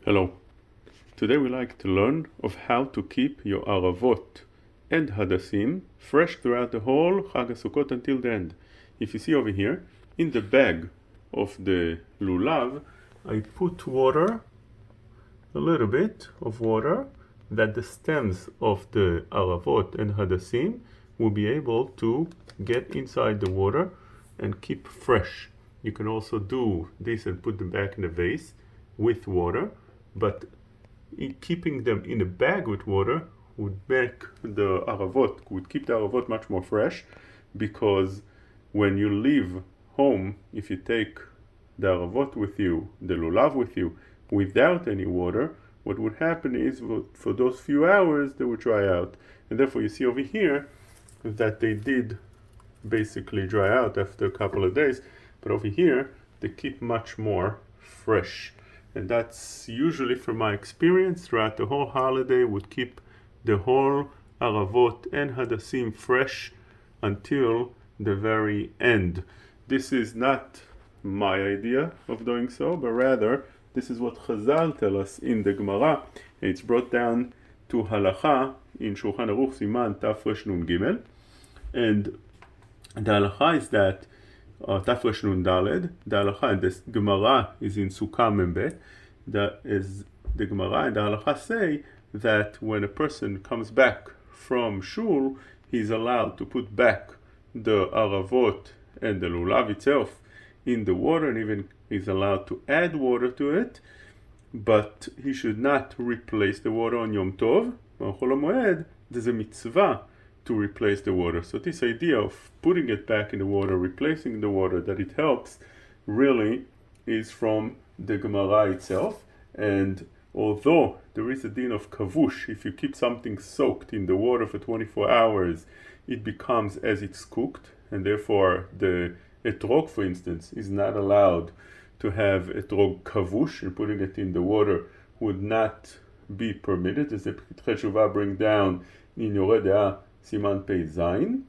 Hello. Today we like to learn of how to keep your Aravot and Hadassim fresh throughout the whole Chag HaSukkot until the end. If you see over here, in the bag of the lulav, I put water, a little bit of water, that the stems of the Aravot and Hadassim will be able to get inside the water and keep fresh. You can also do this and put them back in the vase with water, but keeping them in a bag with water would make the Aravot, would keep the Aravot much more fresh, because when you leave home, if you take the Aravot with you, the lulav with you, without any water, what would happen is for those few hours they would dry out. And therefore you see over here that they did basically dry out after a couple of days, but over here they keep much more fresh. And that's usually, from my experience, throughout the whole holiday, would keep the whole Aravot and Hadassim fresh until the very end. This is not my idea of doing so, but rather this is what Chazal tell us in the Gemara. It's brought down to Halacha in Shulchan Aruch Siman Tafresh Nun Gimel, and the Halacha is that Tafresh Nun Daled. The Halacha and the Gemara is in Sukkah Mem Bet. That is, the Gemara and the Halacha say that when a person comes back from shul, he's allowed to put back the Aravot and the lulav itself in the water, and even he's allowed to add water to it, but he should not replace the water on Yom Tov. On Chol HaMoed, there's a mitzvah to replace the water. So this idea of putting it back in the water, replacing the water, that it helps, really is from the Gemara itself. And although there is a din of kavush, if you keep something soaked in the water for 24 hours, it becomes as it's cooked, and therefore the etrog, for instance, is not allowed to have etrog kavush, and putting it in the water would not be permitted, as the Cheshuvah bring down in Yoreh De'ah Siman Pei Zayin.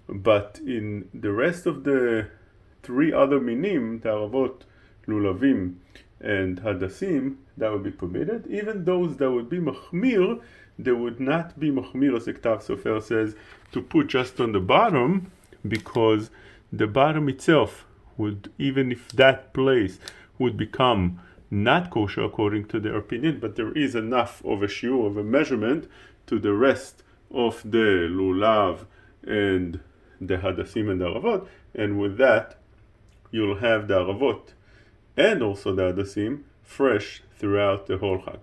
But in the rest of the three other minim, the Aravot, lulavim, and hadassim, that would be permitted. Even those that would be machmir, they would not be machmir, as the Ktav Sofer says, to put just on the bottom, because the bottom itself would, even if that place would become not kosher according to their opinion, but there is enough of a shiur, of a measurement, to the rest of the lulav and the hadassim and the aravot, and with that you'll have the aravot and also the hadassim fresh throughout the whole Chag.